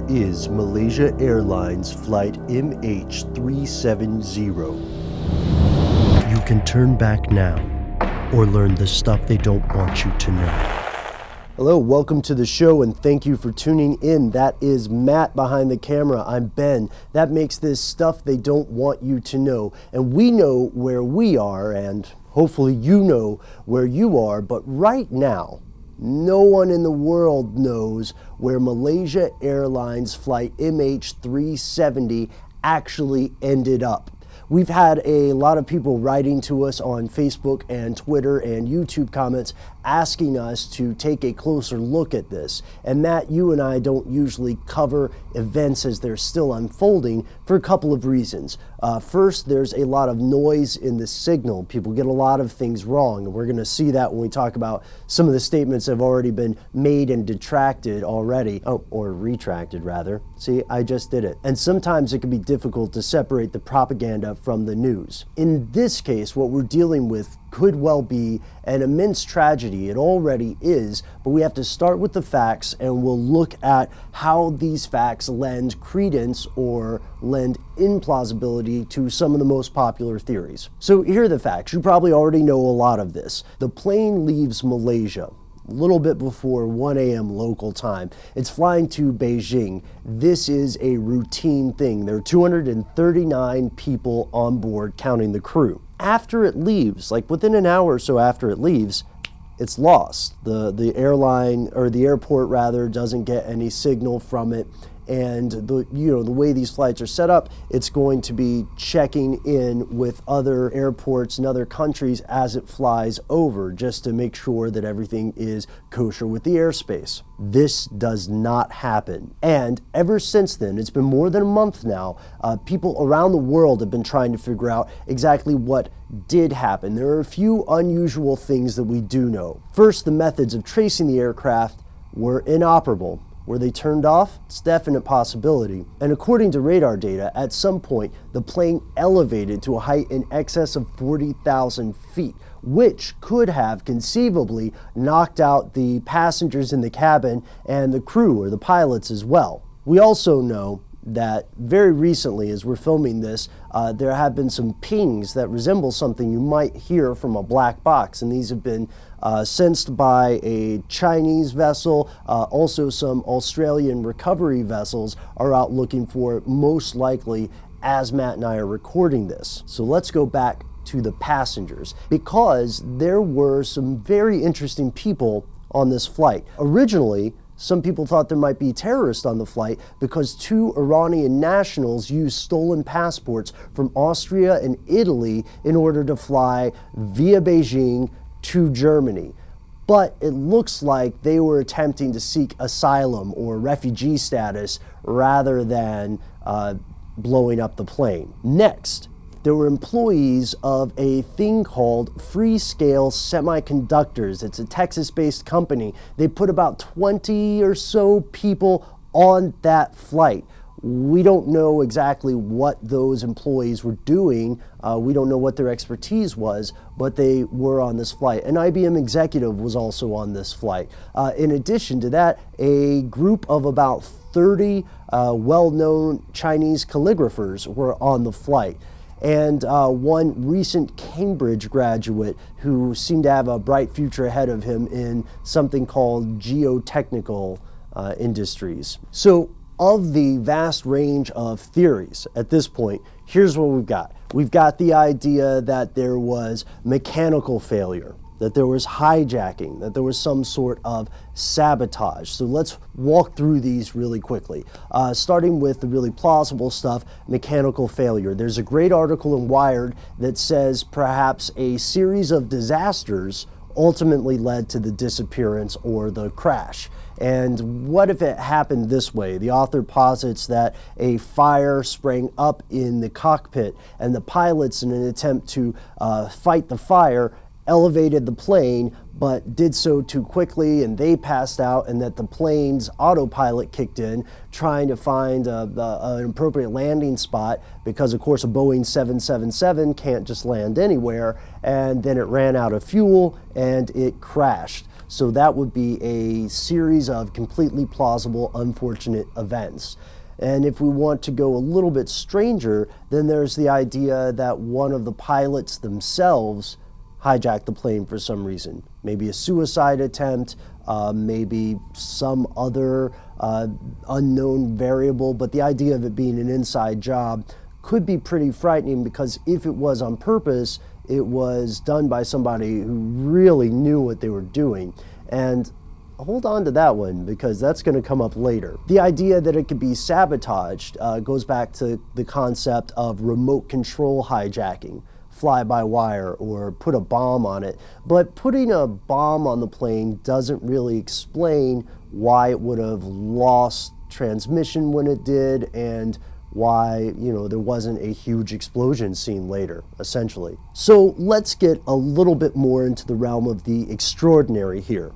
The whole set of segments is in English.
Here is Malaysia Airlines Flight MH370. You can turn back now or learn the stuff they don't want you to know. Hello, welcome to the show and thank you for tuning in. That is Matt behind the camera. I'm Ben. That makes this Stuff They Don't Want You to Know. And we know where we are, and hopefully you know where you are, but right now, no one in the world knows where Malaysia Airlines Flight MH370 actually ended up. We've had a lot of people writing to us on Facebook and Twitter and YouTube comments asking us to take a closer look at this. And Matt, you and I don't usually cover events as they're still unfolding for a couple of reasons. First, there's a lot of noise in the signal. People get a lot of things wrong, and we're going to see that when we talk about some of the statements that have already been made and detracted already. Oh, or retracted rather. See, I just did it. And sometimes it can be difficult to separate the propaganda from the news. In this case, what we're dealing with could well be an immense tragedy. It already is, but we have to start with the facts, and we'll look at how these facts lend credence or lend implausibility to some of the most popular theories. So here are the facts. You probably already know a lot of this. The plane leaves Malaysia a little bit before 1 a.m. local time. It's flying to Beijing. This is a routine thing. There are 239 people on board, counting the crew. After it leaves, like within an hour or so after it leaves, it's lost. The airline, or the airport rather, doesn't get any signal from it. And the way these flights are set up, it's going to be checking in with other airports and other countries as it flies over, just to make sure that everything is kosher with the airspace. This does not happen. And ever since then, it's been more than a month now, people around the world have been trying to figure out exactly what did happen. There are a few unusual things that we do know. First, the methods of tracing the aircraft were inoperable. Were they turned off? It's a definite possibility. And according to radar data, at some point, the plane elevated to a height in excess of 40,000 feet, which could have conceivably knocked out the passengers in the cabin and the crew, or the pilots as well. We also know that very recently, as we're filming this, there have been some pings that resemble something you might hear from a black box, and these have been sensed by a Chinese vessel. Also, some Australian recovery vessels are out looking for it, most likely as Matt and I are recording this. So let's go back to the passengers, because there were some very interesting people on this flight. Originally, some people thought there might be terrorists on the flight because 2 Iranian nationals used stolen passports from Austria and Italy in order to fly via Beijing to Germany. But it looks like they were attempting to seek asylum or refugee status rather than blowing up the plane. Next, there were employees of a thing called Freescale Semiconductors. It's a Texas-based company. They put about 20 or so people on that flight. We don't know exactly what those employees were doing. We don't know what their expertise was, but they were on this flight. An IBM executive was also on this flight. In addition to that, a group of about 30 well-known Chinese calligraphers were on the flight. And one recent Cambridge graduate who seemed to have a bright future ahead of him in something called geotechnical industries. So of the vast range of theories at this point, here's what we've got. We've got the idea that there was mechanical failure, that there was hijacking, that there was some sort of sabotage. So let's walk through these really quickly. Starting with the really plausible stuff, mechanical failure. There's a great article in Wired that says perhaps a series of disasters ultimately led to the disappearance or the crash. And what if it happened this way? The author posits that a fire sprang up in the cockpit and the pilots, in an attempt to fight the fire, elevated the plane, but did so too quickly and they passed out, and that the plane's autopilot kicked in trying to find an appropriate landing spot, because of course a Boeing 777 can't just land anywhere, and then it ran out of fuel and it crashed. So that would be a series of completely plausible, unfortunate events. And if we want to go a little bit stranger, then there's the idea that one of the pilots themselves hijacked the plane for some reason. Maybe a suicide attempt, maybe some other unknown variable, but the idea of it being an inside job could be pretty frightening, because if it was on purpose, it was done by somebody who really knew what they were doing. And hold on to that one, because that's going to come up later. The idea that it could be sabotaged goes back to the concept of remote control hijacking, fly-by-wire, or put a bomb on it. But putting a bomb on the plane doesn't really explain why it would have lost transmission when it did, and why, there wasn't a huge explosion seen later, essentially. So let's get a little bit more into the realm of the extraordinary here.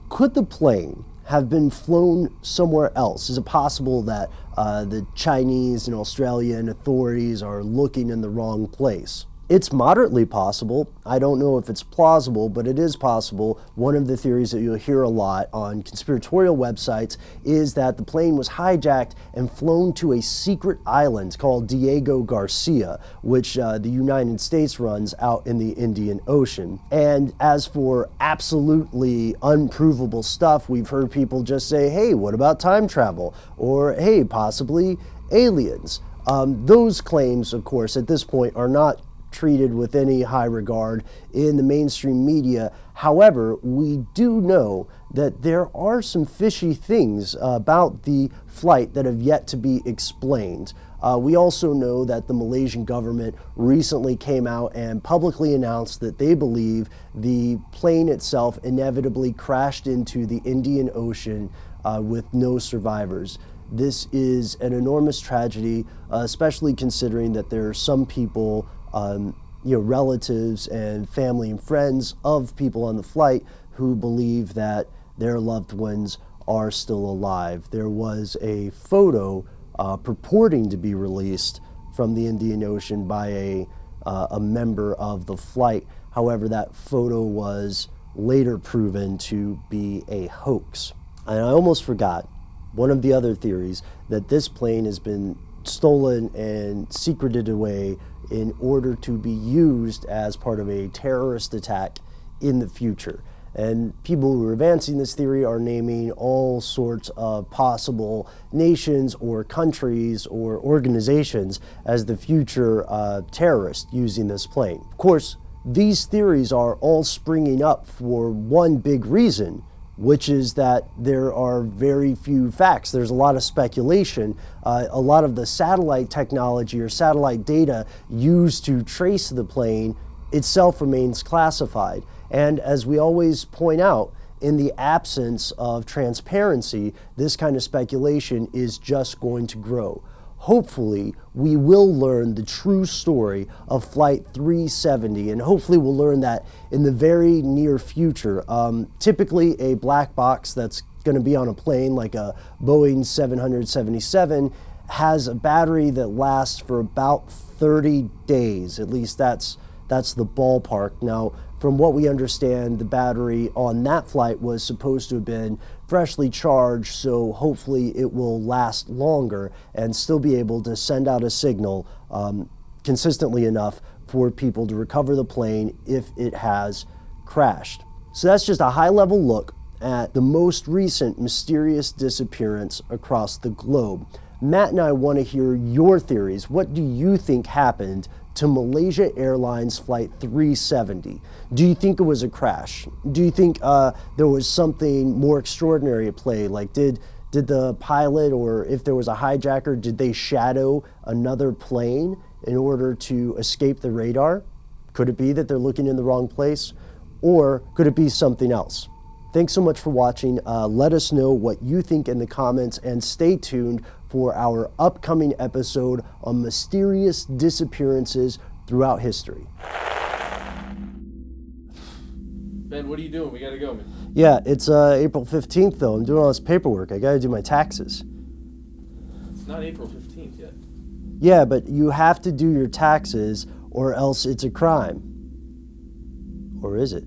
Could the plane have been flown somewhere else? Is it possible that the Chinese and Australian authorities are looking in the wrong place? It's moderately possible. I don't know if it's plausible, but it is possible. One of the theories that you'll hear a lot on conspiratorial websites is that the plane was hijacked and flown to a secret island called Diego Garcia, which the United States runs out in the Indian Ocean. And as for absolutely unprovable stuff, we've heard people just say, hey, what about time travel? Or, hey, possibly aliens. Those claims, of course, at this point are not treated with any high regard in the mainstream media. However, we do know that there are some fishy things about the flight that have yet to be explained. We also know that the Malaysian government recently came out and publicly announced that they believe the plane itself inevitably crashed into the Indian Ocean with no survivors. This is an enormous tragedy, especially considering that there are some people, relatives and family and friends of people on the flight who believe that their loved ones are still alive. There was a photo purporting to be released from the Indian Ocean by a member of the flight. However, that photo was later proven to be a hoax. And I almost forgot one of the other theories, that this plane has been stolen and secreted away in order to be used as part of a terrorist attack in the future. And people who are advancing this theory are naming all sorts of possible nations or countries or organizations as the future terrorists using this plane. Of course, these theories are all springing up for one big reason, which is that there are very few facts. There's a lot of speculation. A lot of the satellite technology or satellite data used to trace the plane itself remains classified. And as we always point out, in the absence of transparency, this kind of speculation is just going to grow. Hopefully, we will learn the true story of Flight 370, and hopefully we'll learn that in the very near future. Typically, a black box that's going to be on a plane, like a Boeing 777, has a battery that lasts for about 30 days. At least that's the ballpark. Now, from what we understand, the battery on that flight was supposed to have been freshly charged, so hopefully it will last longer and still be able to send out a signal consistently enough for people to recover the plane if it has crashed. So that's just a high-level look at the most recent mysterious disappearance across the globe. Matt and I want to hear your theories. What do you think happened to Malaysia Airlines Flight 370? Do you think it was a crash? Do you think there was something more extraordinary at play? Like did the pilot, or if there was a hijacker, did they shadow another plane in order to escape the radar? Could it be that they're looking in the wrong place? Or could it be something else? Thanks so much for watching. Let us know what you think in the comments, and stay tuned for our upcoming episode on mysterious disappearances throughout history. Ben, what are you doing? We gotta go, man. Yeah, it's April 15th though. I'm doing all this paperwork. I gotta do my taxes. It's not April 15th yet. Yeah, but you have to do your taxes or else it's a crime. Or is it?